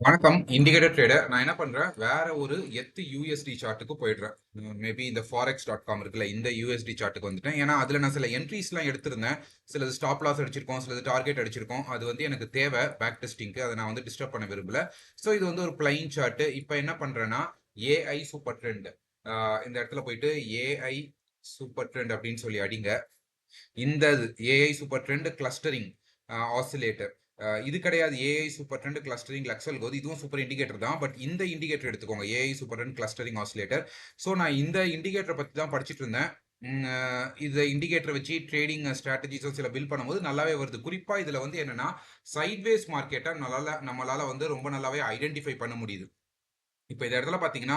வணக்கம் indicator trader. நான் என்ன பண்றேன், வேற ஒரு யூஎஸ்டி சார்ட்டுக்கு போயிடுறேன். மேபி இந்த forex.com இருக்குல்ல, இந்த யூஎஸ்டி சார்ட்டுக்கு வந்துட்டேன். ஏன்னா அதுல நான் சில என்ட்ரிஸ்லாம் எடுத்திருந்தேன். சிலது ஸ்டாப் லாஸ் அடிச்சிருக்கோம், சிலது டார்கெட் அடிச்சிருக்கோம். அது வந்து எனக்கு தேவை பேக் டெஸ்டிங்க்கு. அதை நான் வந்து டிஸ்டர்ப் பண்ண விரும்பல. ஸோ இது வந்து ஒரு பிளைன் சார்ட். இப்போ என்ன பண்றேன்னா, ஏஐ சூப்பர் ட்ரெண்ட் இந்த இடத்துல போயிட்டு ஏஐ சூப்பர் ட்ரெண்ட் அப்படின்னு சொல்லி அடிங்க. இந்த AI super trend clustering oscillator இது கிடையாது. ஏஐ சூப்பர் ட்ரெண்ட் கிளஸ்டரிங் லக்ஸல் கோது இதுவும் சூப்பர் இண்டிகேட்டர் தான். பட் இந்த இண்டிகேட்டர் எடுத்துக்கோங்க, AI super trend clustering oscillator. So நான் இந்த இண்டிகேட்டரை பற்றி தான் படிச்சுட்டு இருந்தேன். இந்த இண்டிகேட்டர் வச்சு ட்ரேடிங் ஸ்ட்ராட்டஜிஸும் சில பில் பண்ணும்போது நல்லாவே வருது. குறிப்பா இதுல வந்து என்னன்னா, சைட்வேஸ் மார்க்கெட்டை நம்மளால வந்து ரொம்ப நல்லாவே ஐடென்டிஃபை பண்ண முடியுது. இப்போ இந்த இடத்துல பாத்தீங்கன்னா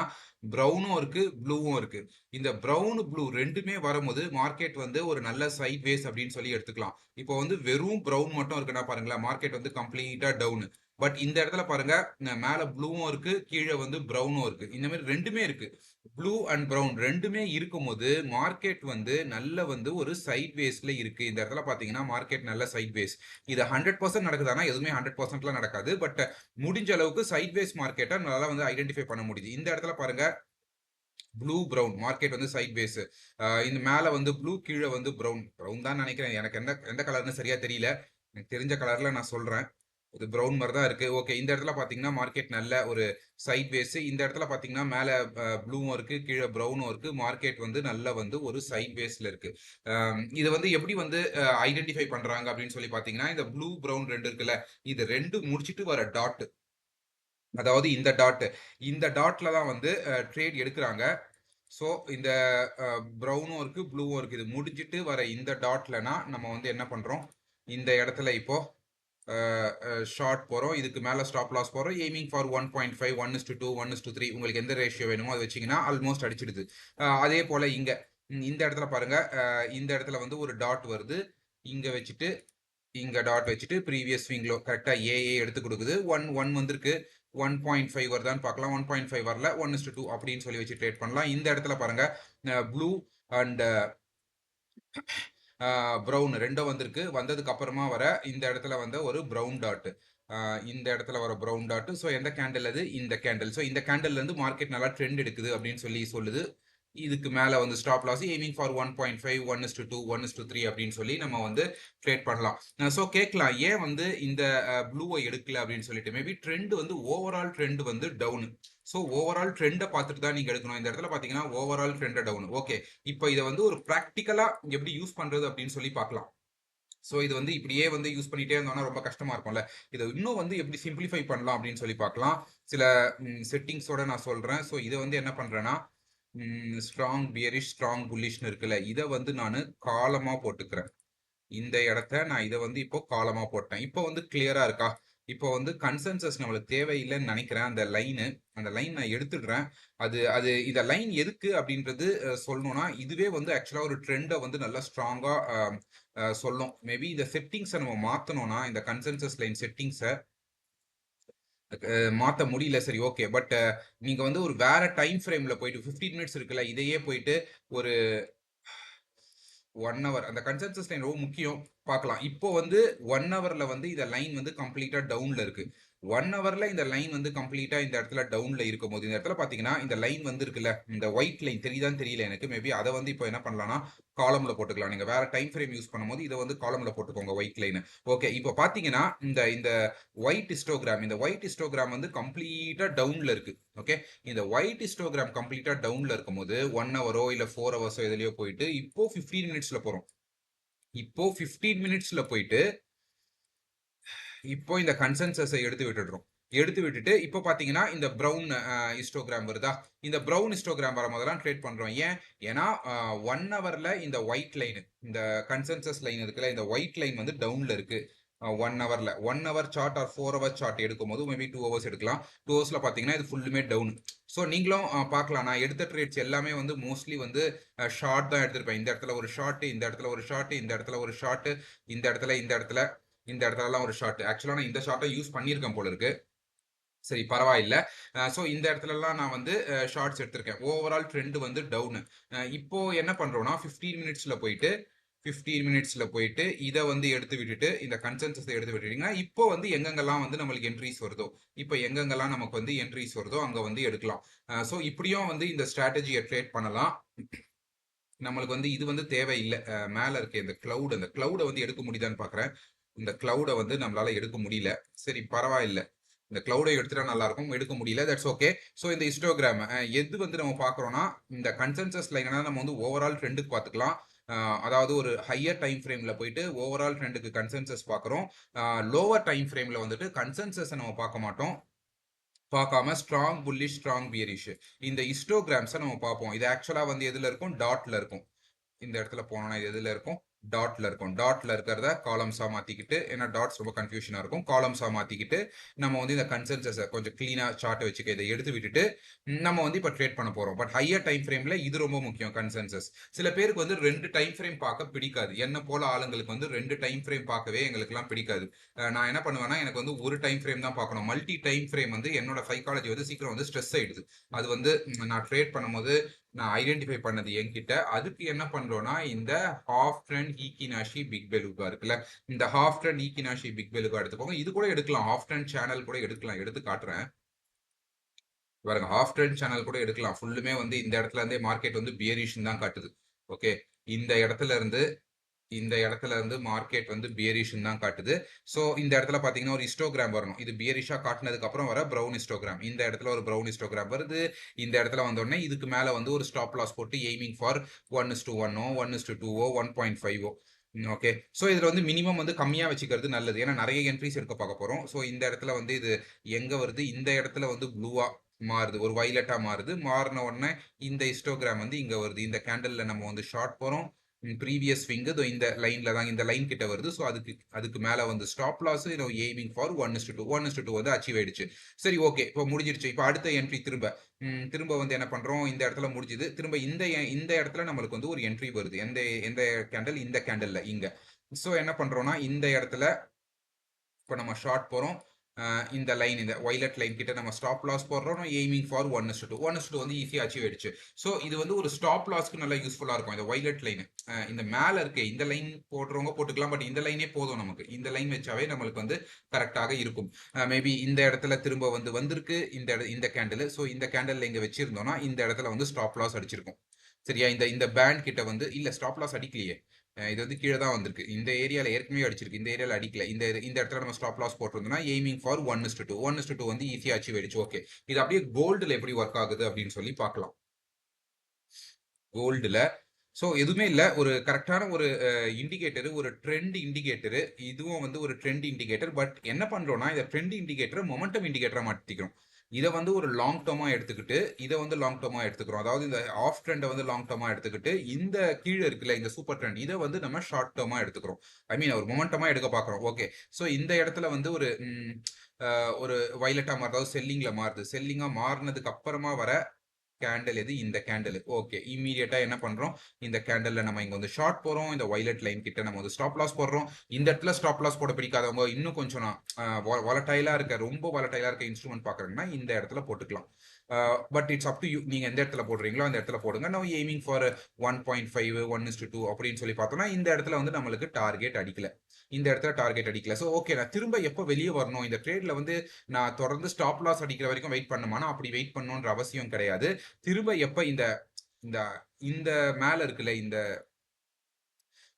ப்ரௌனும் இருக்கு, ப்ளூவும் இருக்கு. இந்த ப்ரௌன் ப்ளூ ரெண்டுமே வரும்போது மார்க்கெட் வந்து ஒரு நல்ல சைட் வேஸ் அப்படின்னு சொல்லி எடுத்துக்கலாம். இப்போ வந்து வெறும் ப்ரௌன் மட்டும் இருக்குன்னா பாருங்களேன், மார்க்கெட் வந்து கம்ப்ளீட்டா டவுன். பட் இந்த இடத்துல பாருங்க, மேல ப்ளூவும் இருக்கு, கீழே வந்து ப்ரௌனும் இருக்கு. இந்த மாதிரி ரெண்டுமே இருக்கு. ப்ளூ அண்ட் ப்ரௌன் ரெண்டுமே இருக்கும்போது மார்க்கெட் வந்து நல்ல வந்து ஒரு சைட் வேஸ்ல இருக்கு. இந்த இடத்துல பாத்தீங்கன்னா மார்க்கெட் நல்ல சைட் வேஸ். இது 100% நடக்குதானா? எதுவுமே 100%லாம் நடக்காது. பட் முடிஞ்ச அளவுக்கு சைட்வேஸ் மார்க்கெட்டை நல்லா வந்து ஐடென்டிஃபை பண்ண முடியுது. இந்த இடத்துல பாருங்க, ப்ளூ பிரவுன் மார்க்கெட் வந்து சைட் பேஸ். இந்த மேல வந்து ப்ளூ, கீழே வந்து பிரவுன். பிரவுன் தான் நினைக்கிறேன், எனக்கு எந்த எந்த கலர்னு சரியா தெரியல. எனக்கு தெரிஞ்ச கலர்ல நான் சொல்றேன். இது பிரவுன் மாதிரி தான் இருக்கு. ஓகே, இந்த இடத்துல பாத்தீங்கன்னா மார்க்கெட் நல்ல ஒரு சைட் பேஸ். இந்த இடத்துல பாத்தீங்கன்னா மேல ப்ளூவும் இருக்கு, கீழே பிரவுனும் இருக்கு. மார்க்கெட் வந்து நல்ல வந்து ஒரு சைட் பேஸ்ல இருக்கு. இது வந்து எப்படி வந்து ஐடென்டிஃபை பண்றாங்க அப்படின்னு சொல்லி பாத்தீங்கன்னா, இந்த ப்ளூ பிரவுன் ரெண்டு இருக்குல்ல, இது ரெண்டு முடிச்சிட்டு வர டாட், அதாவது இந்த டாட்ல தான் வந்து ட்ரேட் எடுக்கிறாங்க. ஸோ இந்த ப்ரௌனும் இருக்கு, ப்ளூவும் இருக்கு. இது முடிஞ்சிட்டு வர இந்த டாட்லனா நம்ம வந்து என்ன பண்றோம், இந்த இடத்துல இப்போ ஷார்ட் போறோம். இதுக்கு மேல ஸ்டாப் லாஸ் போறோம். எய்மிங் ஃபார் 1.5, 1:2, 1:3 உங்களுக்கு எந்த ரேஷியோ வேணுமோ அதை வச்சீங்கன்னா ஆல்மோஸ்ட் அடிச்சிடுது. அதே போல இங்க இந்த இடத்துல பாருங்க, இந்த இடத்துல வந்து ஒரு டாட் வருது. இங்க வச்சுட்டு இங்க டாட் வச்சுட்டு ப்ரீவியஸ் ஸ்விங்லோ கரெக்டா ஏஏ எடுத்து கொடுக்குது. 1 வந்திருக்கு. 1.5 வருதான்னு பார்க்கலாம். 1.5 வரல. 1:2 அப்படின்னு சொல்லி வச்சு ட்ரேட் பண்ணலாம். இந்த இடத்துல பாருங்க, ப்ளூ அண்ட் ப்ரௌன் ரெண்டும் வந்திருக்கு. வந்ததுக்கு அப்புறமா வர இந்த இடத்துல வந்து ஒரு ப்ரௌன் டாட், இந்த இடத்துல வர ப்ரௌன் டாட். ஸோ எந்த கேண்டில் அது? இந்த கேண்டில். ஸோ இந்த கேண்டில் இருந்து மார்க்கெட் நல்லா ட்ரெண்ட் எடுக்குது அப்படின்னு சொல்லி சொல்லுது. இதுக்கு மேல வந்து ஸ்டாப் லாஸ் எய்மிங் ஃபார் 1.5, 1:2, 1:3 அப்படின்னு சொல்லி நம்ம வந்து ட்ரேட் பண்ணலாம். ஸோ கேட்கலாம், ஏன் வந்து இந்த ப்ளூவை எடுக்கல அப்படின்னு சொல்லிட்டு. மேபி ட்ரெண்ட் வந்து ஓவரால் ட்ரெண்ட் வந்து டவுன். ஸோ ஓவரால் ட்ரெண்டை பார்த்துட்டு தான் நீங்க எடுக்கணும். இந்த இடத்துல பாத்தீங்கன்னா ஓவரால் ட்ரெண்ட் டவுன். ஓகே, இப்போ இதை வந்து ஒரு ப்ராக்டிக்கலா எப்படி யூஸ் பண்றது அப்படின்னு சொல்லி பார்க்கலாம். ஸோ இது வந்து இப்படியே வந்து யூஸ் பண்ணிட்டே இருந்தோம்னா ரொம்ப கஷ்டமா இருக்கும்ல. இதை இன்னும் வந்து எப்படி சிம்பிளிஃபை பண்ணலாம் அப்படின்னு சொல்லி பார்க்கலாம். சில செட்டிங்ஸோட நான் சொல்றேன். ஸோ இதை வந்து என்ன பண்றேன்னா, ஸ்ட்ராங் பியரிஷ், ஸ்ட்ராங் புல்லிஷ்னு இருக்குல்ல, இதை வந்து நான் காலமா போட்டுக்கிறேன். இந்த இடத்த நான் இதை வந்து இப்போ காலமா போட்டேன். இப்போ வந்து கிளியரா இருக்கா? இப்போ வந்து கன்சென்சஸ் நம்மளுக்கு தேவையில்லைன்னு நினைக்கிறேன். அந்த லைன் நான் எடுத்துடுறேன். அது அது இந்த லைன் எதுக்கு அப்படின்றது சொல்லணும்னா, இதுவே வந்து ஆக்சுவலா ஒரு ட்ரெண்டை வந்து நல்லா ஸ்ட்ராங்கா சொல்லும். மேபி இந்த செட்டிங்ஸை நம்ம மாத்தணும்னா, இந்த கன்சென்சஸ் லைன் செட்டிங்ஸை மாத்த முடியல. சரி, ஓகே. பட் நீங்க வந்து ஒரு வேற டைம் ஃப்ரேம்ல போயிட்டு 15 மினிட்ஸ் இருக்குல்ல, இதையே போயிட்டு ஒரு 1 ஹவர், அந்த கன்சென்சஸ் லைன் ரொம்ப முக்கியம். பார்க்கலாம். இப்போ வந்து 1 ஹவர்ல வந்து இந்த லைன் வந்து கம்ப்ளீட்டா டவுன்ல இருக்கு. 1 ஹவர்ல இந்த லைன் வந்து கம்ப்ளீட்டா இந்த இடத்துல டவுன்ல இருக்கும் போது, இந்த இடத்துல பாத்தீங்கன்னா இந்த லைன் வந்து இருக்குல்ல, இந்த ஒயிட் லைன் தெரியுதான்னு தெரியல எனக்கு. மேபி அதை வந்து இப்போ என்ன பண்ணலாம்னா காலம்ல போட்டுக்கலாம். நீங்க வேற டைம் ஃப்ரேம் யூஸ் பண்ணும்போது இதை வந்து காலம்ல போட்டுக்கோங்க, ஒயிட் லைன். ஓகே, இப்போ பாத்தீங்கன்னா இந்த இந்த ஒயிட் ஹிஸ்டோகிராம் வந்து கம்ப்ளீட்டா டவுன்ல இருக்கு. ஓகே, இந்த ஒயிட் ஹிஸ்டோகிராம் கம்ப்ளீட்டா டவுன்ல இருக்கும்போது 1 ஹவரோ இல்ல 4 ஹவர்ஸோ எதுலயோ போயிட்டு இப்போ 15 மினிட்ஸ்ல போறோம். இப்போ 15 மினிட்ஸ்ல போயிட்டு இப்போ இந்த கன்சென்சஸை எடுத்து விட்டுடுறோம். எடுத்து விட்டுட்டு இப்போ பாத்தீங்கன்னா இந்த ப்ரௌன் ஹிஸ்டோகிராம் வருதா? இந்த ப்ரௌன் ஹிஸ்டோகிராம் வரும்போதெல்லாம் ட்ரேட் பண்றோம். ஏன்னா 1 ஹவர்ல இந்த ஒயிட் லைன், இந்த கன்சென்சஸ் லைன் இருக்குல்ல, இந்த ஒயிட் லைன் வந்து டவுன்ல இருக்கு. 1 ஹவர்ல 1 hour chart or 4 hour chart எடுக்கும் போது மேபி 2 ஹவர்ஸ் எடுக்கலாம். 2 ஹவர்ஸ்ல பாத்தீங்கன்னா இது ஃபுல்லுமே டவுன். ஸோ நீங்களும் பார்க்கலாம், நான் எடுத்த ட்ரேட்ஸ் எல்லாமே வந்து மோஸ்ட்லி வந்து ஷார்ட் தான் எடுத்திருப்பேன். இந்த இடத்துல ஒரு ஷார்ட், இந்த இடத்துல ஒரு ஷார்ட், இந்த இடத்துல ஒரு ஷார்ட், இந்த இடத்துலலாம் ஒரு ஷார்ட். ஆக்சுவலா நான் இந்த ஷார்ட்டை யூஸ் பண்ணியிருக்கேன் போல இருக்கு. சரி, பரவாயில்ல. ஸோ இந்த இடத்துலலாம் நான் வந்து ஷார்ட்ஸ் எடுத்திருக்கேன். ஓவரால் ட்ரெண்ட் வந்து டவுனு. இப்போ என்ன பண்றோம்னா 15 மினிட்ஸ்ல போயிட்டு 15 மினிட்ஸ்ல போயிட்டு இதை வந்து எடுத்து விட்டுட்டு இந்த கன்சென்சஸ் எடுத்து விட்டுட்டீங்கன்னா இப்போ வந்து எங்கெங்கெல்லாம் வந்து நம்மளுக்கு என்ட்ரிஸ் வருதோ, இப்போ எங்கெங்கெல்லாம் நமக்கு வந்து என்ட்ரிஸ் வருதோ அங்க வந்து எடுக்கலாம். ஸோ இப்படியும் வந்து இந்த ஸ்ட்ராட்டஜியை ட்ரேட் பண்ணலாம். நம்மளுக்கு வந்து இது வந்து தேவையில்லை. மேல இருக்க இந்த கிளவுட், அந்த கிளவுடை வந்து எடுக்க முடியுதான்னு பாக்குறேன். இந்த கிளவுடை வந்து நம்மளால எடுக்க முடியல. சரி பரவாயில்ல, இந்த கிளவுடை எடுத்துட்டா நல்லா இருக்கும். எடுக்க முடியல, தட்ஸ் ஓகே. ஸோ இந்த ஹிஸ்டோகிராம் எது வந்து நம்ம பார்க்குறோம்னா, இந்த கன்சென்சஸ் லைனா நம்ம வந்து ஓவரால் ட்ரெண்டுக்கு பார்த்துக்கலாம். அதாவது ஒரு ஹையர் டைம் ஃப்ரேம்ல போயிட்டு ஓவரால் ட்ரெண்டுக்கு கன்சென்சஸ் பார்க்குறோம். லோவர் டைம் ஃப்ரேம்ல வந்துட்டு கன்சென்சஸ் நம்ம பார்க்க மாட்டோம். பார்க்காம ஸ்ட்ராங் புல்லிஷ், ஸ்ட்ராங் பியரிஷ் இந்த ஹிஸ்டோகிராம்ஸை நம்ம பார்ப்போம். இது ஆக்சுவலா வந்து எதுல இருக்கும்? டாட்ல இருக்கும். இந்த இடத்துல போனோம்னா இது எதுல இருக்கும்? டாட்ல இருக்கும். டாட்ல இருக்கிறத காலம்ஸா மாத்திக்கிட்டு, ஏன்னா டாட்ஸ் ரொம்ப கன்ஃபியூஷனா இருக்கும், காலம்ஸா மாத்திக்கிட்டு நம்ம வந்து இந்த கன்சென்சஸை கொஞ்சம் கிளீனா சார்ட் வச்சுக்க இதை எடுத்து விட்டுட்டு நம்ம வந்து இப்போ ட்ரேட் பண்ண போறோம். பட் ஹையர் டைம் ஃப்ரேம்ல இது ரொம்ப முக்கியம், கன்சென்சஸ். சில பேருக்கு வந்து 2 டைம் ஃப்ரேம் பார்க்க பிடிக்காது. என்ன போல ஆளுங்களுக்கு வந்து 2 டைம் ஃப்ரேம் பார்க்கவே எங்களுக்குலாம் பிடிக்காது. நான் என்ன பண்ணுவேன்னா, எனக்கு வந்து ஒரு டைம் ஃப்ரேம் தான் பார்க்கணும். மல்டி டைம் ஃப்ரேம் வந்து என்னோட சைக்காலஜி வந்து சீக்கிரம் வந்து ஸ்ட்ரெஸ் ஆயிடுது. அது வந்து நான் ட்ரேட் பண்ணும்போது நான் ஐடென்டிஃபை பண்ணது என்கிட்ட. அதுக்கு என்ன பண்றோம்னா, இந்த ஹாஃப் ட்ரெண்ட் ஈக்கினாஷி பிக் பெலுகா இருக்குல்ல, இந்த ஹாஃப் ட்ரெண்ட் ஈக்கினாஷி பிக் பெலுகா எடுத்துக்கோங்க. இது கூட எடுக்கலாம், ஹாஃப் ட்ரெண்ட் சேனல் கூட எடுக்கலாம். எடுத்து காட்டுறேன் பாருங்க. ஹாஃப் ட்ரெண்ட் சேனல் கூட எடுக்கலாம். ஃபுல்லுமே வந்து இந்த இடத்துல இருந்தே மார்க்கெட் வந்து பியரிஷ் தான் காட்டுது. ஓகே, இந்த இடத்துல இருந்து மார்க்கெட் வந்து பியரிஷ் தான் காட்டுது. ஸோ இந்த இடத்துல பாத்தீங்கன்னா ஒரு ஹிஸ்டோகிராம் வரணும். இது பியரிஷா காட்டினதுக்கு அப்புறம் வர ப்ரௌன் ஹிஸ்டோகிராம். இந்த இடத்துல ஒரு ப்ரௌன் ஹிஸ்டோகிராம் வருது. இந்த இடத்துல வந்தோடனே இதுக்கு மேல வந்து ஒரு ஸ்டாப் லாஸ் போட்டு எய்மிங் ஃபார் 1:1 1:2 1.5. ஓகே, ஸோ இதுல வந்து மினிமம் வந்து கம்மியா வச்சுக்கிறது நல்லது. ஏன்னா நிறைய என்ட்ரிஸ் எடுக்க பார்க்க போறோம். ஸோ இந்த இடத்துல வந்து இது எங்க வருது? இந்த இடத்துல வந்து ப்ளூவா மாறுது, ஒரு வைலட்டா மாறுது. மாறின உடனே இந்த ஹிஸ்டோகிராம் வந்து இங்க வருது. இந்த கேண்டல்ல நம்ம வந்து ஷார்ட் போறோம். ப்ரீவியஸ் ஸ்விங் இந்த லைன்ல தான், இந்த லைன் கிட்ட வருது. ஸோ அதுக்கு மேல வந்து ஸ்டாப் லாஸ் எய்மிங் ஃபார் 1:2 1:2 வந்து அச்சீவ் ஆயிடுச்சு. சரி ஓகே, இப்போ முடிஞ்சிருச்சு. இப்போ அடுத்த என்ட்ரி திரும்ப வந்து என்ன பண்றோம்? இந்த இடத்துல முடிஞ்சுது. திரும்ப இந்த இடத்துல நம்மளுக்கு வந்து ஒரு என்ட்ரி வருது. எந்த எந்த கேண்டல்? இந்த கேண்டல்ல இங்க. ஸோ என்ன பண்றோம்னா, இந்த இடத்துல இப்போ நம்ம ஷார்ட் போறோம். இந்த லைன், இந்த வைலட் லைன் கிட்ட நம்ம ஸ்டாப் லாஸ் போடுறோம். எய்மிங் ஃபார் 1:2 1:2 வந்து ஈஸியா அச்சீவ் ஆயிடுச்சு. ஸோ இது வந்து ஒரு ஸ்டாப் லாஸ்க்கு நல்லா யூஸ்ஃபுல்லா இருக்கும். இந்த வைலட் லைன் இந்த மேல இருக்கு, இந்த லைன் போடுறவங்க போட்டுக்கலாம். பட் இந்த லைனே போதும் நமக்கு. இந்த லைன் வச்சாவே நம்மளுக்கு வந்து கரெக்டாக இருக்கும். மேபி இந்த இடத்துல திரும்ப வந்திருக்கு இந்த கேண்டில். ஸோ இந்த கேண்டில் இங்க வச்சிருந்தோம்னா இந்த இடத்துல வந்து ஸ்டாப் லாஸ் அடிச்சிருக்கும். சரியா? இந்த பேண்ட் கிட்ட வந்து இல்ல, ஸ்டாப் லாஸ் அடிக்கலையே. இது வந்து கீழே தான் வந்திருக்கு. இந்த ஏரியால ஏற்கனவே அடிச்சிருக்கு, இந்த ஏரியால அடிக்கல. இந்த இடத்துல நம்ம ஸ்டாப் லாஸ் போட்டிருந்தோம்னா எய்மிங் ஃபார் 1:2 1:2 வந்து ஈஸியா அச்சீவ் ஆயிடுச்சு. ஓகே, இது அப்படியே கோல்டுல எப்படி ஒர்க் ஆகுது அப்படின்னு சொல்லி பார்க்கலாம். கோல்டுல ஸோ எதுவுமே இல்லை, ஒரு கரெக்டான ஒரு இண்டிகேட்டர், ஒரு ட்ரெண்ட் இண்டிகேட்டர். இதுவும் வந்து ஒரு ட்ரெண்ட் இண்டிகேட்டர். பட் என்ன பண்றோம்னா, இந்த ட்ரெண்ட் இண்டிகேட்டர் மொமெண்டம் இண்டிகேட்டரா மாற்றிக்கிறோம். இதை வந்து ஒரு லாங் டேர்மா எடுத்துக்கிட்டு இதை வந்து லாங் டேர்மா எடுத்துக்கிறோம். அதாவது இந்த ஆஃப் ட்ரெண்டை வந்து லாங் டேர்மா எடுத்துக்கிட்டு இந்த கீழே இருக்குல்ல இந்த சூப்பர் ட்ரெண்ட், இதை வந்து நம்ம ஷார்ட் டேர்மா எடுத்துக்கிறோம். ஐ மீன் ஒரு மொமெண்டமா எடுக்க பார்க்குறோம். ஓகே, ஸோ இந்த இடத்துல வந்து ஒரு வைலட்டா மாறுது, செல்லிங்ல மாறுது. செல்லிங்கா மாறினதுக்கு அப்புறமா வர கேண்டில் எது? இந்த கேண்டில். ஓகே, இம்மீடியட்டா என்ன பண்றோம்? இந்த கேண்டில்ல நம்ம இங்க வந்து ஷார்ட் போறோம். இந்த வைலட் லைன் கிட்ட நம்ம வந்து ஸ்டாப் லாஸ் போடுறோம். இந்த இடத்துல ஸ்டாப் லாஸ் போட பிடிக்காதவங்க, இன்னும் கொஞ்சம் வாலட்டைலா இருக்க, ரொம்ப வாலட்டைலா இருக்க இன்ஸ்ட்ருமெண்ட் பாக்குறீங்கன்னா இந்த இடத்துல போட்டுக்கலாம். But it's up to you. நீங்க எந்த இடத்துல போடுறீங்களோ அந்த இடத்துல போடுங்க. நம்ம எய்மிங் ஃபார் 1.5 1:2 அப்படின்னு சொல்லி பார்த்தோம்னா இந்த இடத்துல வந்து நம்மளுக்கு டார்கெட் அடிக்கல. இந்த இடத்துல டார்கெட் அடிக்கல. ஸோ ஓகே, நான் திரும்ப எப்போ வெளியே வரணும்? இந்த ட்ரேட்ல வந்து நான் தொடர்ந்து ஸ்டாப் லாஸ் அடிக்கிற வரைக்கும் வெயிட் பண்ணுமானா அப்படி வெயிட் பண்ணணுன்ற அவசியம் கிடையாது. திரும்ப எப்ப இந்த இந்த இந்த மேல இருக்குல்ல இந்த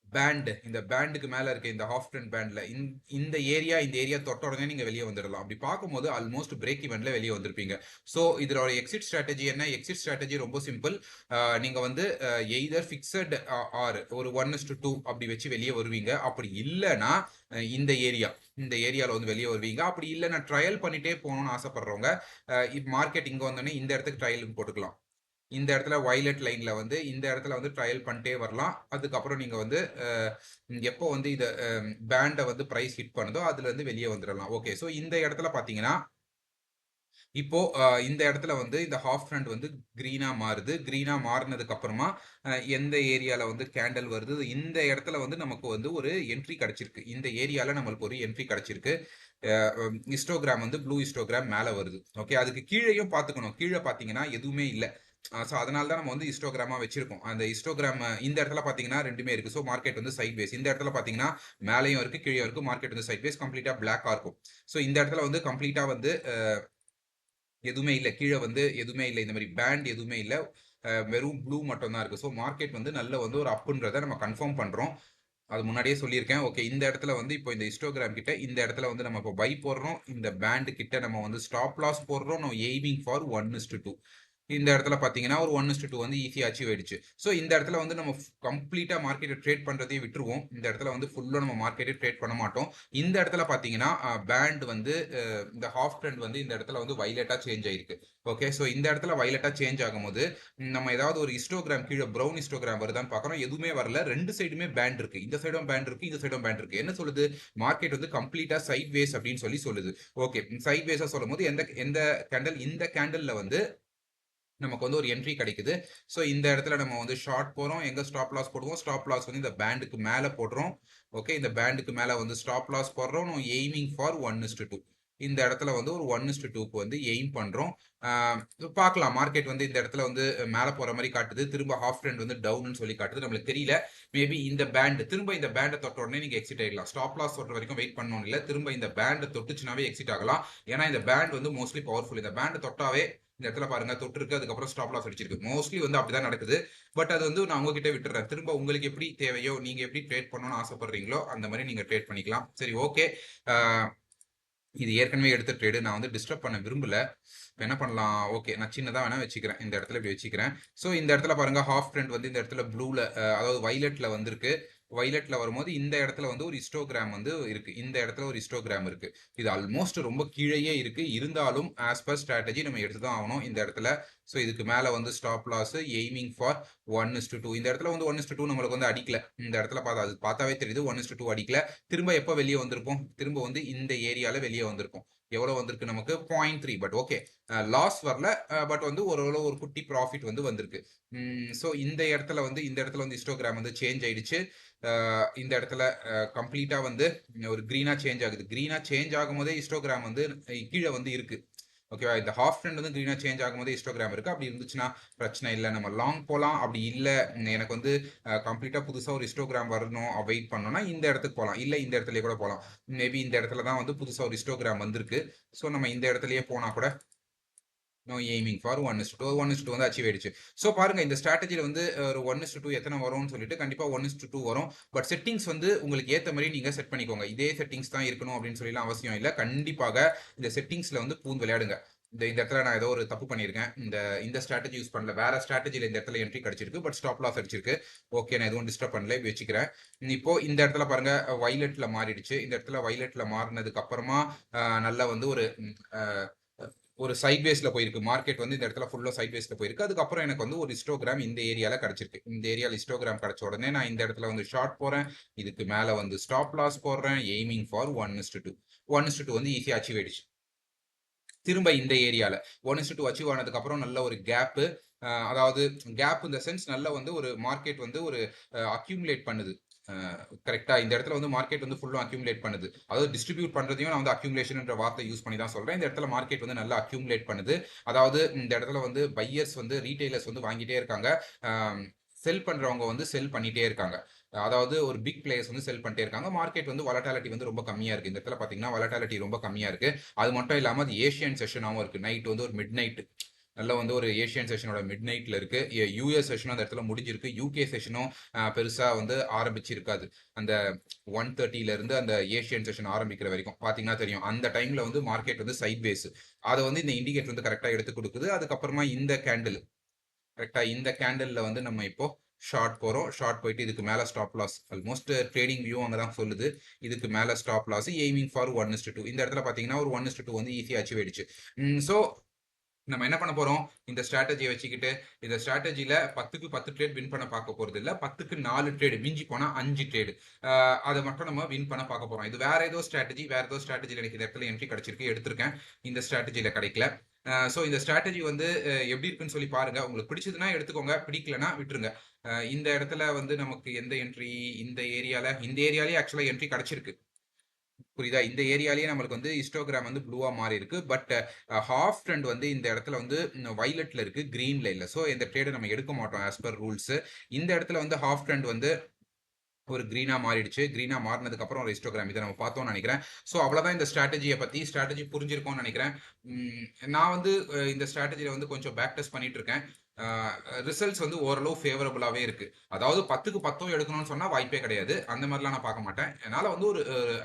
பேண்ட், இந்த பேண்டுக்கு மேல இருக்க இந்த ஹாஃப் ட்ரெண்ட் பேண்ட்ல இந்த ஏரியா தொட்ட உடனே நீங்க வெளியே வந்துடலாம். அப்படி பார்க்கும்போது ஆல்மோஸ்ட் பிரேக் ஈவன்ல வெளியே வந்திருப்பீங்க. ஸோ இதோட எக்ஸிட் ஸ்ட்ராட்டஜி என்ன? எக்ஸிட் ஸ்ட்ராட்டஜி ரொம்ப சிம்பிள். நீங்க வந்து எய்தர் ஃபிக்ஸட் ஆர் ஒரு 1:2 அப்படி வச்சு வெளியே வருவீங்க. அப்படி இல்லைன்னா இந்த ஏரியால வந்து வெளியே வருவீங்க. அப்படி இல்லைன்னா ட்ரையல் பண்ணிட்டே போகணும்னு ஆசைப்படுறவங்க மார்க்கெட் இங்க வந்தோடனே இந்த இடத்துக்கு ட்ரையல் போட்டுக்கலாம். இந்த இடத்துல வயலட் லைன்ல வந்து இந்த இடத்துல வந்து ட்ரையல் பண்ணிட்டே வரலாம். அதுக்கப்புறம் நீங்க வந்து எப்போ வந்து இதை பேண்டை வந்து பிரைஸ் ஹிட் பண்ணுதோ அதுல இருந்து வெளியே வந்துடலாம். ஓகே, ஸோ இந்த இடத்துல பாத்தீங்கன்னா இப்போ இந்த இடத்துல வந்து இந்த ஹாஃப் ட்ரெண்ட் வந்து கிரீனா மாறுது. கிரீனா மாறினதுக்கு அப்புறமா எந்த ஏரியால வந்து கேண்டல் வருது, இந்த இடத்துல வந்து நமக்கு வந்து ஒரு என்ட்ரி கிடைச்சிருக்கு. இந்த ஏரியால நம்மளுக்கு ஒரு என்ட்ரி கிடைச்சிருக்கு. ஹிஸ்டோகிராம் வந்து ப்ளூ ஹிஸ்டோகிராம் மேல வருது. ஓகே, அதுக்கு கீழேயும் பார்த்துக்கணும். கீழே பார்த்தீங்கன்னா எதுவுமே இல்லை. ஸோ அதனால தான் நம்ம வந்து ஹிஸ்டோகிராமா வச்சிருக்கோம். அந்த ஹிஸ்டோகிராம் இந்த இடத்துல பார்த்தீங்கன்னா 2மே இருக்கு. ஸோ மார்க்கெட் வந்து சைட்வேஸ். இந்த இடத்துல பார்த்தீங்கன்னா மேலயும் இருக்கு, கீழயும் இருக்கு. மார்க்கெட் வந்து சைட்வேஸ் கம்ப்ளீட்டா பிளாக்கா இருக்கும். ஸோ இந்த இடத்துல வந்து கம்ப்ளீட்டா வந்து எதுவுமே இல்ல. கீழ வந்து எதுவுமே இல்ல. இந்த மாரி பேண்ட் எதுவுமே இல்ல. வெறும் ப்ளூ மட்டும் தான் இருக்கு. ஸோ மார்க்கெட் வந்து நல்ல வந்து ஒரு அப்ன்றத நம்ம கன்ஃபார்ம் பண்றோம். அது முன்னாடியே சொல்லியிருக்கேன். ஓகே, இந்த இடத்துல வந்து இப்போ இந்த ஹிஸ்டோகிராம் கிட்ட இந்த இடத்துல வந்து நம்ம இப்போ பை போடுறோம். இந்த பேண்ட் கிட்ட நம்ம வந்து ஸ்டாப் லாஸ் போடுறோம். நம்ம எய்மிங் ஃபார் 1:2. இந்த இடத்துல பார்த்தீங்கன்னா, ஒரு 1:2 வந்து ஈஸியா அச்சீவ் ஆயிடுச்சு. ஸோ இந்த இடத்துல வந்து நம்ம கம்ப்ளீட்டா மார்க்கெட்ட ட்ரேட் பண்றதையும் விட்டுருவோம். இந்த இடத்துல வந்து ஃபுல்லா நம்ம மார்க்கெட்ட ட்ரேட் பண்ண மாட்டோம். இந்த இடத்துல பார்த்தீங்கன்னா, பேண்ட் வந்து இந்த ஹாஃப் ட்ரெண்ட் வந்து இந்த இடத்துல வந்து வயலட்டா சேஞ்ச் ஆயிருக்கு. ஓகே. ஸோ இந்த இடத்துல வயலட்டா சேஞ்ச் ஆகும்போது, நம்ம ஏதாவது ஒரு ஹிஸ்டோகிராம் கீழ ப்ரவுன் ஹிஸ்டோகிராம் வருதான்னு பார்க்குறோம். எதுவுமே வரல. 2 சைடுமே பேண்ட் இருக்கு. இந்த சைடும் பேண்ட் இருக்கு. இந்த சைடும் பேண்ட் இருக்கு. என்ன சொல்லுது? மார்க்கெட் வந்து கம்ப்ளீட்டா சைட்வேஸ் அப்படின்னு சொல்லுது. ஓகே. சைட்வேஸா சொல்லும்போது எந்த எந்த கேண்டல் இந்த கேண்டல்ல வந்து நமக்கு வந்து ஒரு என்ட்ரி கிடைக்குது. ஸோ இந்த இடத்துல நம்ம வந்து ஷார்ட் போறோம். எங்க ஸ்டாப் லாஸ் போடுவோம்? ஸ்டாப் லாஸ் வந்து இந்த பேண்டுக்கு மேல போடுறோம். ஓகே. இந்த பேண்டுக்கு மேல வந்து ஸ்டாப் லாஸ் போடுறோம். Aiming for 1:2. இந்த இடத்துல வந்து ஒரு 1:2க்கு வந்து எய்ம் பண்றோம். ஆ பார்க்கலாம். மார்க்கெட் வந்து இந்த இடத்துல வந்து மேல போற மாரி காட்டுது. திரும்ப ஹாஃப் ட்ரெண்ட் வந்து டவுன்னு சொல்லி காட்டுது. நம்மளுக்கு தெரியல. மேபி இந்த பேண்ட் திரும்ப இந்த பேண்ட தொட்ட உடனே நீங்க எக்ஸிட் ஆயிடலாம். ஸ்டாப் லாஸ் தொடுற வரைக்கும் வெயிட் பண்ணணும்னு இல்ல. திரும்ப இந்த பேண்ட தொட்டுச்சுனாவே எக்ஸிட் ஆகலாம். ஏன்னா இந்த பேண்ட் வந்து மோஸ்ட்லி பவர்ஃபுல். இந்த பேண்ட் தொட்டாவே இந்த இடத்துல பாருங்க தொட்டிருக்கு, அதுக்கப்புறம் ஸ்டாப் லாஸ் அடிச்சிருக்கு. மோஸ்ட்லி வந்து அப்படிதான் நடக்குது. பட் அது வந்து நான் உங்ககிட்ட விட்டுறேன். திரும்ப உங்களுக்கு எப்படி தேவையோ, நீங்க எப்படி ட்ரேட் பண்ணணும்னு ஆசைப்படுறீங்களோ அந்த மாதிரி நீங்க ட்ரேட் பண்ணிக்கலாம். சரி, ஓகே. இது ஏற்கனவே எடுத்த ட்ரேடு. நான் வந்து டிஸ்டர்ப் பண்ண விரும்பல. என்ன பண்ணலாம்? ஓகே, நான் சின்னதா வேணா வச்சுக்கிறேன். இந்த இடத்துல இப்படி வச்சுக்கிறேன். ஸோ இந்த இடத்துல பாருங்க ஹாஃப் ட்ரெண்ட் வந்து இந்த இடத்துல ப்ளூல அதாவது வயலட்ல வந்திருக்கு. வயலட்ல வரும்போது இந்த இடத்துல வந்து ஒரு ஹிஸ்டோகிராம் வந்து இருக்கு. இந்த இடத்துல ஒரு ஹிஸ்டோகிராம் இருக்கு. இது ஆல்மோஸ்ட் ரொம்ப கீழேயே இருக்கு. இருந்தாலும் ஆஸ் பர் ஸ்ட்ராட்டஜி நம்ம எடுத்து தான் ஆகணும் இந்த இடத்துல. ஸோ இதுக்கு மேல வந்து ஸ்டாப் லாஸ் எய்மிங் ஃபார் 1:2. இந்த இடத்துல வந்து 1:2 நம்மளுக்கு வந்து அடிக்கல. இந்த இடத்துல பார்த்தா அது பார்த்தாவே தெரியுது 1:2 அடிக்கல. திரும்ப எப்போ வெளியே வந்திருப்போம்? திரும்ப வந்து இந்த ஏரியால வெளியே வந்திருப்போம். எவ்வளவு வந்திருக்கு நமக்கு? 0.3. பட் ஓகே, லாஸ் வரல. பட் வந்து ஓரளவு ஒரு குட்டி ப்ராஃபிட் வந்து வந்திருக்கு. ஸோ இந்த இடத்துல வந்து ஹிஸ்டோகிராம் வந்து சேஞ்ச் ஆயிடுச்சு. இந்த இடத்துல கம்ப்ளீட்டா வந்து ஒரு கிரீனா சேஞ்ச் ஆகுது. கிரீனா சேஞ்ச் ஆகும்போதே ஹிஸ்டோகிராம் வந்து கீழே வந்து இருக்கு. ஓகேவா? இந்த ஹாஃப் ட்ரெண்ட் வந்து கிரீனா சேஞ்ச் ஆகும்போது ஹிஸ்டோகிராம் இருக்கு. அப்படி இருந்துச்சுன்னா பிரச்சனை இல்லை, நம்ம லாங் போகலாம். அப்படி இல்லை எனக்கு வந்து கம்ப்ளீட்டா புதுசா ஒரு ஹிஸ்டோகிராம் வரணும் வெயிட் பண்ணோம்னா இந்த இடத்துக்கு போகலாம். இல்லை இந்த இடத்துலயே கூட போகலாம். மேபி இந்த இடத்துல தான் வந்து புதுசா ஒரு ஹிஸ்டோகிராம் வந்திருக்கு. ஸோ நம்ம இந்த இடத்துலயே போனா கூட நோ எய்மிங் ஃபார் 1:2. 1:2 வந்து அச்சீவ் ஆயிடுச்சு. ஸோ பாருங்க, இந்த ஸ்ட்ராட்டஜில வந்து ஒரு 1:2 எத்தனை வரும்னு சொல்லிட்டு கண்டிப்பா 1:2 வரும். பட் செட்டிங்ஸ் வந்து உங்களுக்கு ஏத்த மாதிரி நீங்க செட் பண்ணிக்கோங்க. இதே செட்டிங்ஸ் தான் இருக்கணும் அப்படின்னு சொல்லிலாம் அவசியம் இல்லை. கண்டிப்பாக இந்த செட்டிங்ஸ்ல வந்து பூந்து விளையாடுங்க. இந்த இடத்துல நான் ஏதோ ஒரு தப்பு பண்ணியிருக்கேன். இந்த இந்த ஸ்ட்ராட்டஜி யூஸ் பண்ணல. வேற ஸ்ட்ராட்டஜில இந்த இடத்துல என்ட்ரி கிடைச்சிருக்கு. பட் ஸ்டாப் லாஸ் அடிச்சிருக்கு. ஓகே, நான் எதுவும் டிஸ்டர்ப் பண்ணல. இப்படி வச்சுக்கிறேன். இப்போ இந்த இடத்துல பாருங்க வயலட்ல மாறிடுச்சு. இந்த இடத்துல வயலட்ல மாறினதுக்கு அப்புறமா நல்லா வந்து ஒரு சைட்வேஸ்ல போயிருக்கு. மார்க்கெட் வந்து இந்த இடத்துல ஃபுல்லா சைட்வேஸ்ல போயிருக்கு. அதுக்கப்புறம் எனக்கு வந்து ஒரு ஹிஸ்டோகிராம் இந்த ஏரியால கிடைச்சிருக்கு. இந்த ஏரியால ஹிஸ்டோகிராம் கிடைச்ச உடனே நான் இந்த இடத்துல வந்து ஷார்ட் போறேன். இதுக்கு மேல வந்து ஸ்டாப் லாஸ் போடுறேன். Aiming for 1:2. 1:2 வந்து ஈஸியா அச்சீவ் ஆயிடுச்சு. திரும்ப இந்த ஏரியால 1:2 அச்சீவ் ஆனதுக்கு அப்புறம் நல்ல ஒரு கேப். அதாவது கேப் இந்த சென்ஸ் நல்ல வந்து ஒரு மார்க்கெட் வந்து ஒரு அக்யூமுலேட் பண்ணுது. கரெக்டா இந்த இடத்துல வந்து மார்க்கெட் வந்து ஃபுல்லும் அக்யூமுலேட் பண்ணுது. அதாவது டிஸ்ட்ரிபியூட் பண்றதையும் நான் வந்து அக்யூமுலேஷன்ன்ற வார்த்தை யூஸ் பண்ணி தான் சொல்றேன். இந்த இடத்துல மார்க்கெட் வந்து நல்லா அக்யூமுலேட் பண்ணுது. அதாவது இந்த இடத்துல வந்து பையர்ஸ் வந்து ரீட்டைலர்ஸ் வந்து வாங்கிட்டே இருக்காங்க. செல் பண்றவங்க வந்து செல் பண்ணிட்டே இருக்காங்க. அதாவது ஒரு பிக் பிளேயர்ஸ் வந்து செல் பண்ணிட்டே இருக்காங்க. மார்க்கெட் வந்து வொலட்டாலிட்டி வந்து ரொம்ப கம்மியா இருக்கு. இந்த இடத்துல பாத்தீங்கன்னா வொலட்டாலிட்டி ரொம்ப கம்மியா இருக்கு. அது மட்டும் இல்லாம அது ஏஷியன் செஷனாவும் இருக்கு. நைட் வந்து ஒரு மிட் நைட் நல்ல வந்து ஒரு ஏஷியன் செஷனோட மிட் நைட்ல இருக்கு. யூஎஸ் செஷனும் அந்த இடத்துல முடிஞ்சிருக்கு. யூகே செஷனும் பெருசா வந்து ஆரம்பிச்சிருக்காது. அந்த 1:30ல இருந்து அந்த ஏஷியன் செஷன் ஆரம்பிக்கிற வரைக்கும் பாத்தீங்கன்னா தெரியும். அந்த டைம்ல வந்து மார்க்கெட் வந்து சைட் பேஸ். அதை வந்து இந்த இண்டிகேட்டர் வந்து கரெக்டா எடுத்து கொடுக்குது. அதுக்கப்புறமா இந்த கேண்டில் கரெக்டா இந்த கேண்டில்ல வந்து நம்ம இப்போ ஷார்ட் போறோம். ஷார்ட் போயிட்டு இதுக்கு மேல stop loss. Almost trading view அங்கதான் சொல்லுது. இதுக்கு மேல ஸ்டாப் லாஸ் எய்மிங் ஃபார் 1:2. இந்த இடத்துல பாத்தீங்கன்னா ஒரு 1:2 வந்து ஈஸியா அச்சீவ் ஆயிடுச்சு. ஸோ நம்ம என்ன பண்ண போறோம்? இந்த ஸ்ட்ராட்டஜியை வச்சுக்கிட்டு இந்த ஸ்ட்ராட்டஜில 10க்கு 10 ட்ரேட் வின் பண்ண பார்க்க போறது இல்ல. 10க்கு 4 ட்ரேடு, மிஞ்சி போனா 5 ட்ரேடு, அதை மட்டும் நம்ம வின் பண்ண பார்க்க போறோம். இது வேற ஏதோ ஸ்ட்ராட்டஜி. வேற ஏதோ ஸ்ட்ராட்டஜில எனக்கு இந்த இடத்துல என்ட்ரி கிடைச்சிருக்கு, எடுத்திருக்கேன். இந்த ஸ்ட்ராட்டஜில கிடைக்கல. ஸோ இந்த ஸ்ட்ராட்டஜி வந்து எப்படி இருக்குன்னு சொல்லி பாருங்க. உங்களுக்கு பிடிச்சதுன்னா எடுத்துக்கோங்க, பிடிக்கலனா விட்டுருங்க. இந்த இடத்துல வந்து நமக்கு எந்த என்ட்ரி இந்த ஏரியாலே ஆக்சுவலா என்ட்ரி கிடைச்சிருக்கு. புரியுதா? இந்த ஏரியாலயே நம்மளுக்கு வந்து ஹிஸ்டோகிராம் வந்து ப்ளூவா மாறி இருக்கு. பட் ஹாஃப் ட்ரெண்ட் வந்து இந்த இடத்துல வந்து வயலட்ல இருக்கு, கிரீன்ல இல்ல. சோ இந்த ட்ரேட நம்ம எடுக்க மாட்டோம் ஆஸ் பெர் ரூல்ஸ். இந்த இடத்துல வந்து ஹாஃப் ட்ரெண்ட் வந்து ஒரு கிரீனா மாறிடுச்சு. கிரீனா மாறினதுக்கு அப்புறம் ஒரு ஹிஸ்டோகிராம் இத நம்ம பார்த்தோம்னு நெனைக்கிறேன். சோ அவ்வளவுதான் இந்த ஸ்ட்ராட்டஜிய பத்தி. ஸ்ட்ராட்டஜி புரிஞ்சிருக்கும்னு நெனைக்கிறேன். நான் வந்து இந்த ஸ்ட்ராட்டஜில வந்து கொஞ்சம் பேக் டெஸ்ட் பண்ணிட்டு இருக்கேன். அ ரிசல்ட்ஸ் வந்து ஓரளவு ஃபேவரபிளாவே இருக்கு. அதாவது 10க்கு 10 எடுக்கணும்னு சொன்னா வாய்ப்பே கிடையாது. அந்த மாரிலாம் நான் பார்க்க மாட்டேன். என்னால வந்து ஒரு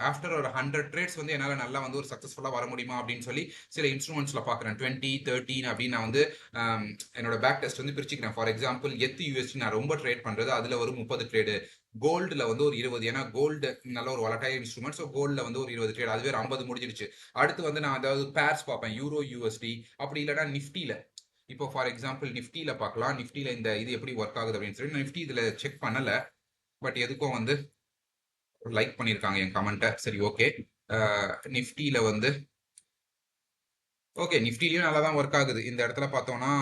ஆஃப்டர் ஒரு 100 ட்ரேட்ஸ் வந்து என்னால நல்லா வந்து ஒரு சக்சஸ்ஃபுல்லா வர முடியுமா அப்படின்னு சொல்லி சில இன்ஸ்ட்ருமெண்ட்ஸ்ல பார்க்குறேன். 20, 13 அப்படின்னு நான் வந்து அம் என்னோட பேக் டெஸ்ட் வந்து பிரிச்சுக்கிறேன். ஃபார் எக்ஸாம்பிள் எத் யுஎஸ்டி நான் ரொம்ப ட்ரேட் பண்றது. அதுல ஒரு 30 ட்ரேடு. கோல்டுல வந்து ஒரு 20. ஏன்னா கோல்டு நல்ல ஒரு வொலடைல் இன்ஸ்ட்ருமெண்ட். ஸோ கோல்டுல வந்து ஒரு 20 ட்ரேட். அதுவே ஒரு 50 முடிஞ்சிடுச்சு. அடுத்து வந்து நான் அதாவது பேர்ஸ் பார்ப்பேன். யூரோ யுஎஸ்டி அப்படி இல்லைன்னா நிஃப்டில. இப்போ ஃபார் எக்ஸாம்பிள் நிஃப்டில பார்க்கலாம். நிஃப்டில இந்த இது எப்படி ஒர்க் ஆகுது அப்படின்னு சொல்லி நான் நிஃப்டி இதுல செக் பண்ணல. பட் எதுக்கும் வந்து லைக் பண்ணியிருக்காங்க என் கமெண்ட்டை. சரி ஓகே. நிஃப்டில வந்து ஓகே. நிஃப்டிலயும் நல்லா தான் ஒர்க் ஆகுது. இந்த இடத்துல பார்த்தோம்னா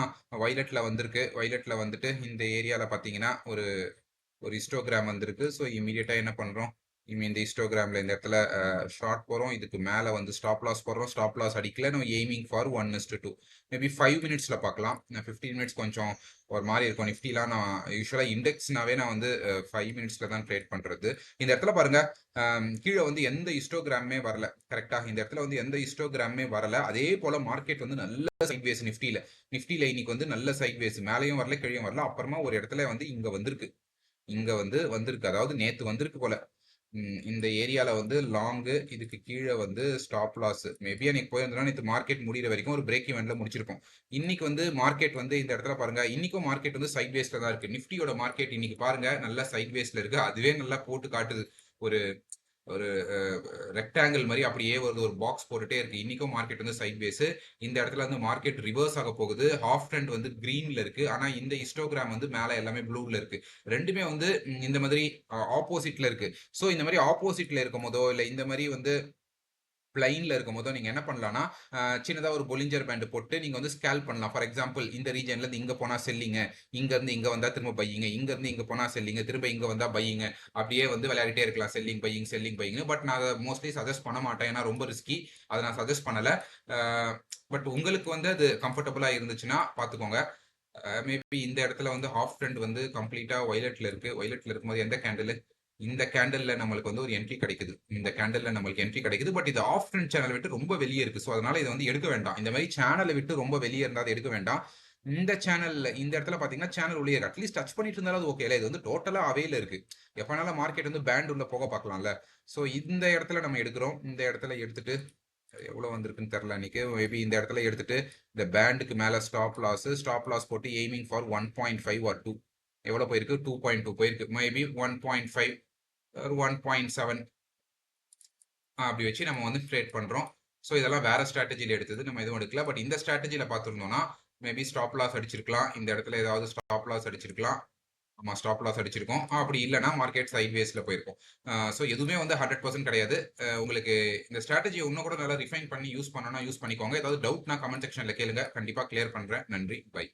வயலட்ல வந்திருக்கு. வயலட்ல வந்துட்டு இந்த ஏரியால பார்த்தீங்கன்னா ஒரு ஒரு ஹிஸ்டோகிராம் வந்திருக்கு. ஸோ இம்மீடியட்டா என்ன பண்றோம்? இந்த ஹிஸ்டோகிராம்ல இந்த இடத்துல ஷார்ட் போறோம். இதுக்கு மேல வந்து ஸ்டாப் லாஸ் போடுறோம். ஸ்டாப் லாஸ் அடிக்கல. நம்ம எய்மிங் ஃபார் 1:2. மேபி 5 மினிட்ஸ்ல பார்க்கலாம். 15 மினிட்ஸ் கொஞ்சம் ஒரு மாரி இருக்கும். நிஃப்டிலாம் நான் யூசுவலா இண்டெக்ஸ்னாவே நான் வந்து 5 மினிட்ஸ்ல தான் ட்ரேட் பண்றது. இந்த இடத்துல பாருங்க, கீழ வந்து எந்த ஹிஸ்டோகிராமுமே வரல. கரெக்ட்டா? இந்த இடத்துல வந்து எந்த ஹிஸ்டோகிராமுமே வரல. அதே போல மார்க்கெட் வந்து நல்ல சைட்வேஸ் நிஃப்டில. நிஃப்டில இன்னைக்கு வந்து நல்ல சைட்வேஸ். மேலயும் வரல, கீழயும் வரல. அப்புறமா ஒரு இடத்துல வந்து இங்க வந்திருக்கு. இங்க வந்து வந்திருக்கு. அதாவது நேத்து வந்திருக்கு போல. இந்த ஏரியால வந்து லாங்கு, இதுக்கு கீழ வந்து ஸ்டாப் லாஸ். மேபி அன்னைக்கு போயிருந்தோம்னா நேத்து மார்க்கெட் முடியிற வரைக்கும் ஒரு பிரேக் ஈவன்ட்ல முடிச்சிருப்போம். இன்னைக்கு வந்து மார்க்கெட் வந்து இந்த இடத்துல பாருங்க, இன்னைக்கும் மார்க்கெட் வந்து சைட்வேஸ்ல தான் இருக்கு. நிஃப்டியோட மார்க்கெட் இன்னைக்கு பாருங்க நல்லா சைட்வேஸ்ல இருக்கு. அதுவே நல்லா போட்டு காட்டுது. ஒரு ஒரு ரெக்டாங்கிள் மாதிரி அப்படியே வருது. ஒரு பாக்ஸ் போட்டுட்டே இருக்கு. இன்னைக்கும் மார்க்கெட் வந்து சைட்வேஸ். இந்த இடத்துல வந்து மார்க்கெட் ரிவர்ஸ் ஆக போகுது. ஹாஃப் ட்ரெண்ட் வந்து கிரீன்ல இருக்கு. ஆனா இந்த ஹிஸ்டோகிராம் வந்து மேல எல்லாமே ப்ளூல இருக்கு. ரெண்டுமே வந்து இந்த மாதிரி ஆப்போசிட்ல இருக்கு. சோ இந்த மாதிரி ஆப்போசிட்ல இருக்கும் போதோ இல்ல இந்த மாதிரி வந்து பிளைன்ல இருக்கும்போதோ நீங்க என்ன பண்ணலாம்னா, சின்னதா ஒரு பொலிஞ்சர் பேண்ட் போட்டு நீங்க வந்து ஸ்கேல்ப் பண்ணலாம். ஃபார் எக்ஸாம்பிள் இந்த ரீஜியன்ல இருந்து இங்க போனா செல்லிங்க, இங்க இருந்து இங்க வந்தா திரும்ப பையிங்க, இங்க இருந்து இங்க போனா செல்லிங்க, திரும்ப இங்க வந்தா பையிங்க. அப்படியே வந்து விளையாடிட்டே இருக்கலாம். செல்லிங், பையிங், செல்லிங், பையிங்ன்னு. பட் நான் அத மோஸ்ட்லி சஜெஸ்ட் பண்ண மாட்டேன். ஏன்னா ரொம்ப ரிஸ்கி. அத நான் சஜெஸ்ட் பண்ணல. அ பட் உங்களுக்கு வந்து அது கம்ஃபர்டபுளா இருந்துச்சுன்னா பார்த்துக்கோங்க. மேபி இந்த இடத்துல வந்து ஹாஃப் ட்ரெண்ட் வந்து கம்ப்ளீட்டா வயலட்ல இருக்கு. வயலட்ல இருக்கும்போது எந்த கேண்டில்? இந்த கேண்டில்ல நம்மளுக்கு வந்து ஒரு என்ட்ரி கிடைக்குது. இந்த கேண்டில்ல நம்மளுக்கு என்ட்ரி கிடைக்குது. பட் இது ஆஃப் ட்ரெண்ட் சேனல் விட்டு ரொம்ப வெளிய இருக்கு. சோ அதனால இத வந்து எடுக்க வேண்டாம். இந்த மாரி சேனல விட்டு ரொம்ப வெளிய இருந்தா அத எடுக்க வேண்டாம். இந்த சேனல்ல இந்த இடத்துல பார்த்தீங்கன்னா, சேனல் உள்ளயே இருக்கு. அட்லீஸ்ட் டச் பண்ணிட்டு இருந்தாலும் அது ஓகேல. இது வந்து டோட்டலா அவேல இருக்கு. எப்பனாலும் மார்க்கெட் வந்து பேண்ட் உள்ள போக பார்க்கலாம்ல. சோ இந்த இடத்துல நம்ம எடுக்கிறோம். இந்த இடத்துல எடுத்துட்டு எவ்வளவு வந்திருக்குன்னு தெரியல இன்னைக்கு. மேபி இந்த இடத்துல எடுத்துட்டு இந்த பேண்டுக்கு மேல ஸ்டாப் லாஸ் போட்டு எய்மிங் ஃபார் 1.5 ஆர் 2. எவ்வளவு போயிருக்கு? 2.2 போயிருக்கு. மேபி 1.5 ஒரு 1.7 அப்படி வச்சு நம்ம வந்து ட்ரேட் பண்றோம். ஸோ இதெல்லாம் வேற ஸ்ட்ராட்டஜில எடுத்தது. நம்ம எதுவும் எடுக்கல. பட் இந்த ஸ்ட்ராட்டஜில பார்த்துருந்தோம்னா மேபி ஸ்டாப் லாஸ் அடிச்சிருக்கலாம். இந்த இடத்துல ஏதாவது ஸ்டாப் லாஸ் அடிச்சிருக்கலாம். ஆமா, ஸ்டாப் லாஸ் அடிச்சிருக்கோம். அப்படி இல்லைன்னா மார்க்கெட் சைட்வேஸ்ல போயிருக்கும். ஸோ எதுவுமே வந்து 100% கிடையாது. உங்களுக்கு இந்த ஸ்ட்ராட்டஜியை இன்னும் கூட நல்லா ரிஃபைன் பண்ணி யூஸ் பண்ணணும்னா யூஸ் பண்ணிக்கோங்க. ஏதாவது டவுட்னா கமெண்ட் செக்ஷன்ல கேளுங்க. கண்டிப்பா கிளியர் பண்றேன். நன்றி. பை.